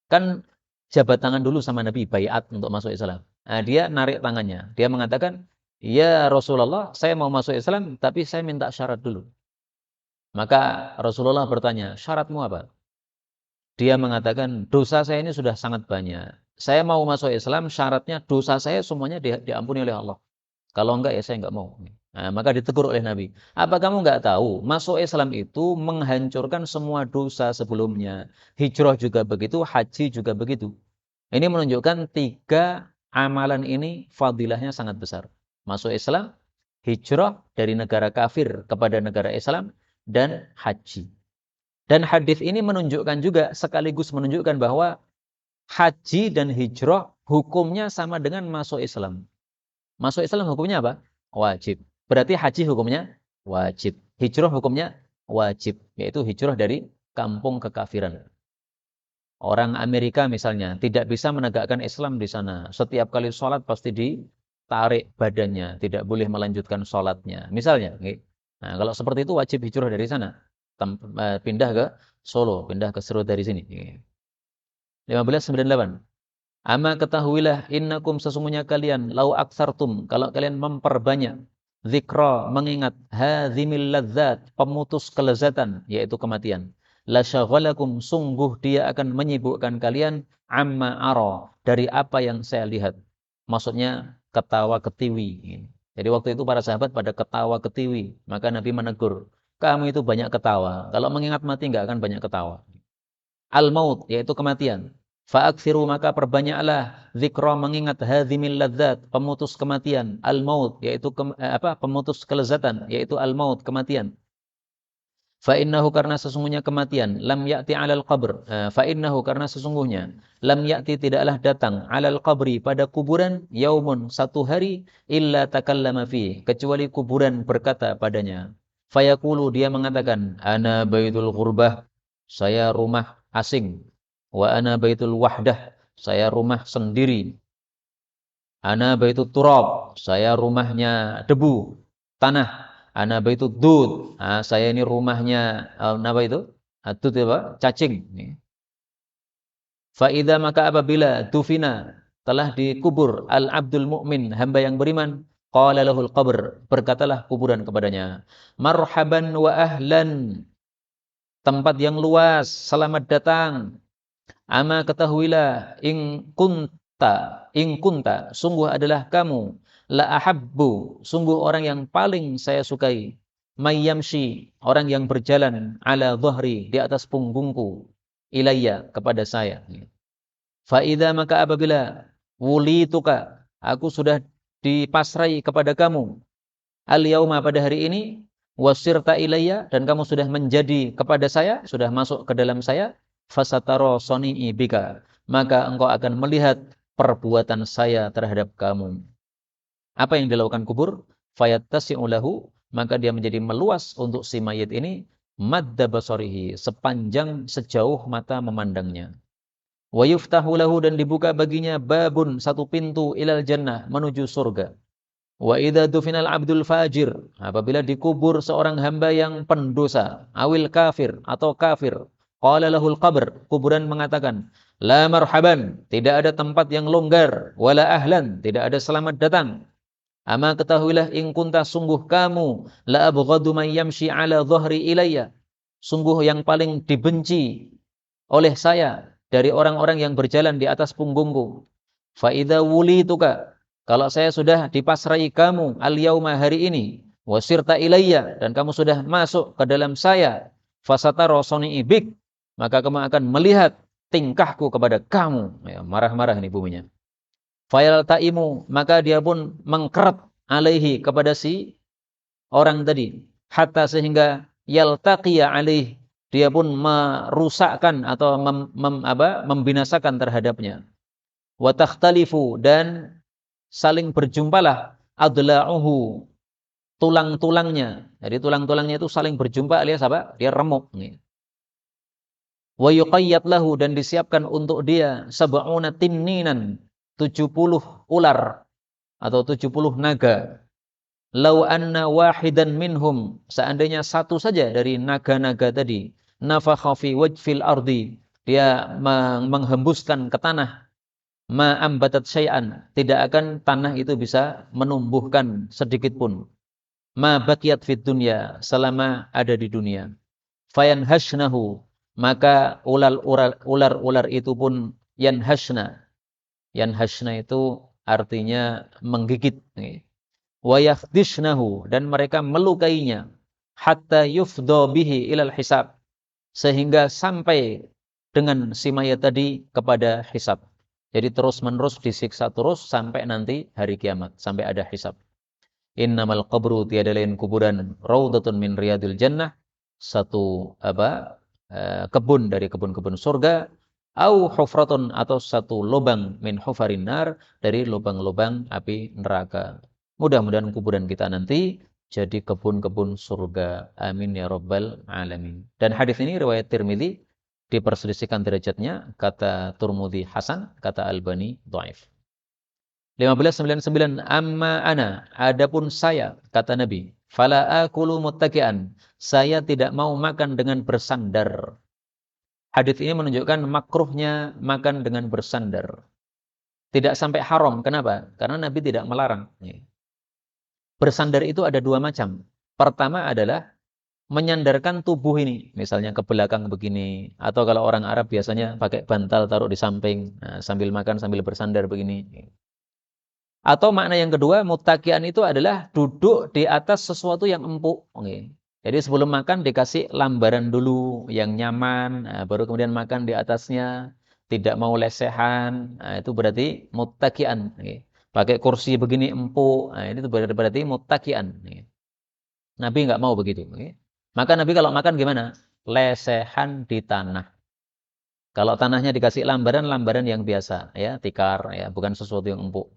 kan jabat tangan dulu sama Nabi, baiat untuk masuk Islam. Nah, dia narik tangannya. Dia mengatakan, ya Rasulullah, saya mau masuk Islam, tapi saya minta syarat dulu. Maka Rasulullah bertanya, syaratmu apa? Dia mengatakan, dosa saya ini sudah sangat banyak. Saya mau masuk Islam, syaratnya dosa saya semuanya diampuni oleh Allah. Kalau enggak ya saya enggak mau. Nah, maka ditegur oleh Nabi. Apa kamu enggak tahu, masuk Islam itu menghancurkan semua dosa sebelumnya. Hijrah juga begitu, haji juga begitu. Ini menunjukkan 3 amalan ini fadilahnya sangat besar. Masuk Islam, hijrah dari negara kafir kepada negara Islam, dan haji. Dan hadis ini menunjukkan juga, sekaligus menunjukkan bahwa haji dan hijrah hukumnya sama dengan masuk Islam. Masuk Islam hukumnya apa? Wajib. Berarti haji hukumnya wajib. Hijrah hukumnya wajib. Yaitu hijrah dari kampung kekafiran. Orang Amerika misalnya tidak bisa menegakkan Islam di sana. Setiap kali sholat pasti ditarik badannya. Tidak boleh melanjutkan sholatnya. Misalnya. Nah, kalau seperti itu wajib hijrah dari sana. Pindah ke Solo. Pindah ke Serut dari sini. 1598. Ama ketahuilah, innakum, sesungguhnya kalian, lau aksartum, kalau kalian memperbanyak, zikra, mengingat, hadzimil ladzat, pemutus kelezatan, yaitu kematian. La syaghalakum, sungguh dia akan menyibukkan kalian, amma ara, dari apa yang saya lihat. Maksudnya ketawa ketiwi. Jadi waktu itu para sahabat pada ketawa ketiwi, maka Nabi menegur, kamu itu banyak ketawa. Kalau mengingat mati enggak akan banyak ketawa. Al-maut, yaitu kematian. Fa'akthiru maka perbanyaklah zikra mengingat hadzimil ladzat, pemutus kematian, al-maut yaitu pemutus kelezatan yaitu al-maut kematian. Fa innahu karena sesungguhnya kematian lam ya'ti 'alal qabr. Fa innahu karena sesungguhnya lam ya'ti tidaklah datang 'alal qabri pada kuburan yaumun satu hari illa takallama fi kecuali kuburan berkata padanya. Fayaqulu dia mengatakan ana baitul ghurbah, saya rumah asing. Wa ana baitul wahdah, saya rumah sendiri. Ana baitul turab, saya rumahnya debu, tanah. Ana baitud dud, saya ini rumahnya apa itu? Dud apa? Cacing. Fa idza maka apabila dufina telah dikubur al-abdul mu'min, hamba yang beriman, qala lahul qabr, berkatalah kuburan kepadanya, marhaban wa ahlan, tempat yang luas, selamat datang. Ama ketahuilah ing kunta sungguh adalah kamu la ahabbu sungguh orang yang paling saya sukai mayyamshi orang yang berjalan ala dhahri di atas punggungku ilayya kepada saya. Fa idza maka apabila wulituka aku sudah dipasrai kepada kamu al yauma pada hari ini wasirta ilayya dan kamu sudah menjadi kepada saya, sudah masuk ke dalam saya, fasataro soni'i bika, maka engkau akan melihat perbuatan saya terhadap kamu. Apa yang dilakukan kubur? Fayattasi'u lahu, maka dia menjadi meluas untuk si mayit ini, madda basarihi, sepanjang sejauh mata memandangnya. Wa yuftahu lahu, dan dibuka baginya babun, satu pintu ilal jannah, menuju surga. Wa idza dufinal abdul fajir, apabila dikubur seorang hamba yang pendosa, awil kafir atau kafir, qala lahul qabr, kuburan mengatakan, la marhaban, tidak ada tempat yang longgar, wala ahlan, tidak ada selamat datang. Ama ketahuilah in kunta sungguh kamu la abghadu man yamshi ala dhahri ilayya, sungguh yang paling dibenci oleh saya dari orang-orang yang berjalan di atas punggungku. Fa idza wulituka, kalau saya sudah dipasrai kamu al-yauma hari ini, wasirta ilayya, dan kamu sudah masuk ke dalam saya, fasataro soni'i bik, maka kamu akan melihat tingkahku kepada kamu. Ya, marah-marah ini buminya. Fayal ta'imu, maka dia pun mengkeret alaihi kepada si orang tadi, hatta sehingga yaltaqiya alaih, dia pun merusakkan atau membinasakan terhadapnya. Wa takhtalifu, dan saling berjumpalah adla'uhu, tulang-tulangnya. Jadi tulang-tulangnya itu saling berjumpa alias apa? Dia remuk. Wa yuqayyat lahu, dan disiapkan untuk dia sab'una tinninan, 70 ular atau 70 naga. Lau anna wahidan minhum, seandainya satu saja dari naga-naga tadi, nafakha fi wajfil ardi, dia menghembuskan ke tanah, ma ambatat syai'an, tidak akan tanah itu bisa menumbuhkan sedikit pun. Ma baqiyat fid dunya, selama ada di dunia. Fayanhashnahu, maka ular-ular itu pun yanhashna. Yanhashna itu artinya menggigit. Wa yakhdishnahu, dan mereka melukainya. Hatta yufdha bihi ilal hisab, sehingga sampai dengan si mayat tadi kepada hisab. Jadi terus-menerus disiksa terus sampai nanti hari kiamat, sampai ada hisab. Innamal qabru, tiada lain kuburan, raudhatun min riyadil jannah, satu kebun dari kebun-kebun surga, au hufratun, atau satu lubang min hufarin nar, dari lubang-lubang api neraka. Mudah-mudahan kuburan kita nanti jadi kebun-kebun surga. Amin ya rabbal alamin. Dan hadis ini riwayat Tirmidzi, diperselisihkan derajatnya, kata Turmudi hasan, kata Albani dhaif. 1599, amma ana, adapun saya, kata Nabi, fala akulu muttaki'an, saya tidak mau makan dengan bersandar. Hadis ini menunjukkan makruhnya makan dengan bersandar. Tidak sampai haram. Kenapa? Karena Nabi tidak melarang. Bersandar itu ada dua macam. Pertama adalah menyandarkan tubuh ini, misalnya ke belakang begini, atau kalau orang Arab biasanya pakai bantal taruh di samping, sambil makan sambil bersandar begini. Atau makna yang kedua, muttaki'an itu adalah duduk di atas sesuatu yang empuk. Jadi sebelum makan dikasih lambaran dulu yang nyaman, baru kemudian makan di atasnya. tidak mau lesehan, nah, itu berarti muttaki'an. Pakai kursi begini empuk, nah, ini berarti muttaki'an. Nabi nggak mau begitu. Maka Nabi kalau makan gimana? Lesehan di tanah. Kalau tanahnya dikasih lambaran yang biasa, ya, tikar, ya, bukan sesuatu yang empuk.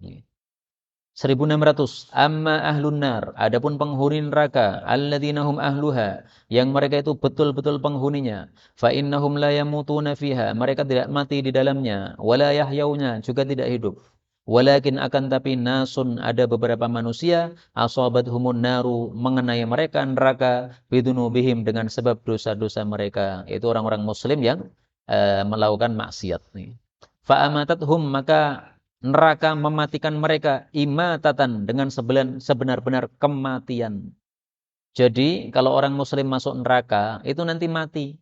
1600. Amma ahlun nar, adapun penghuni neraka, alladzina hum ahluha, yang mereka itu betul-betul penghuninya. Fa innahum la yamutuna fiha, mereka tidak mati di dalamnya, wala yahyauna, juga tidak hidup. Walakin akan tapi nasun, ada beberapa manusia, asabathumun naru, mengenai mereka neraka, bidunubihim, dengan sebab dosa-dosa mereka. Itu orang-orang muslim yang melakukan maksiat. Fa amatathum, maka neraka mematikan mereka imatatan, dengan sebenar-benar kematian. Jadi kalau orang muslim masuk neraka itu nanti mati.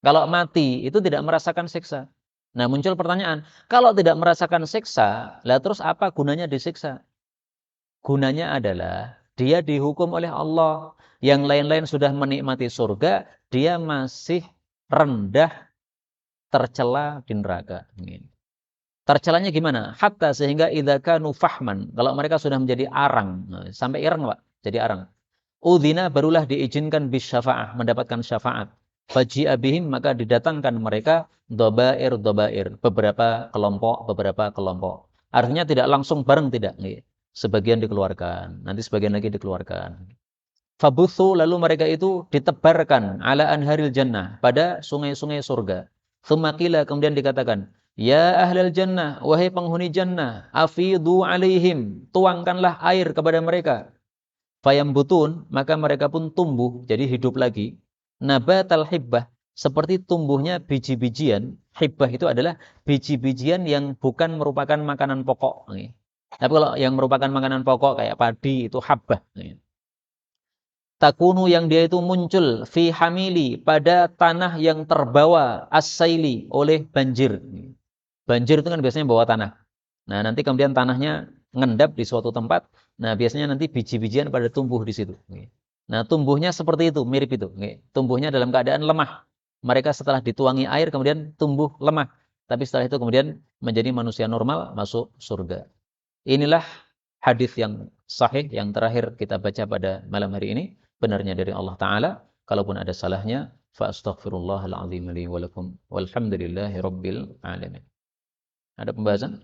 Kalau mati itu tidak merasakan siksa. Nah, muncul pertanyaan, kalau tidak merasakan siksa, lah terus apa gunanya disiksa? Gunanya adalah dia dihukum oleh Allah. Yang lain-lain sudah menikmati surga, dia masih rendah, tercela di neraka. Tercelanya gimana? Hatta sehingga idza kanu fahman, kalau mereka sudah menjadi arang, sampai ireng, Pak, jadi arang. Udzina, barulah diizinkan bisyafa'ah, mendapatkan syafaat. Faji'a bihim, maka didatangkan mereka dobair, beberapa kelompok. Artinya tidak langsung bareng, tidak. Sebagian dikeluarkan, nanti sebagian lagi dikeluarkan. Fabuthu, lalu mereka itu ditebarkan ala anharil jannah, pada sungai-sungai surga. Tsumma kemudian dikatakan, ya ahlal jannah, wahai penghuni jannah, afidhu alaihim, tuangkanlah air kepada mereka. Fayambutun, maka mereka pun tumbuh, jadi hidup lagi. Nabatal hibbah, seperti tumbuhnya biji-bijian. Hibbah itu adalah biji-bijian yang bukan merupakan makanan pokok. Tapi kalau yang merupakan makanan pokok kayak padi itu habbah. Takunu, yang dia itu muncul fi hamili, pada tanah yang terbawa as-saili, oleh banjir. Banjir itu kan biasanya bawa tanah. Nah, nanti kemudian tanahnya ngendap di suatu tempat. Nah, biasanya nanti biji-bijian pada tumbuh di situ. Nah, tumbuhnya seperti itu, mirip itu. Tumbuhnya dalam keadaan lemah. Mereka setelah dituangi air kemudian tumbuh lemah. Tapi setelah itu kemudian menjadi manusia normal, masuk surga. Inilah hadis yang sahih yang terakhir kita baca pada malam hari ini. Benarnya dari Allah Ta'ala. Kalaupun ada salahnya, fa astaghfirullahal azim li wa lakum. Walhamdulillahi rabbil alamin. Ada pembahasan?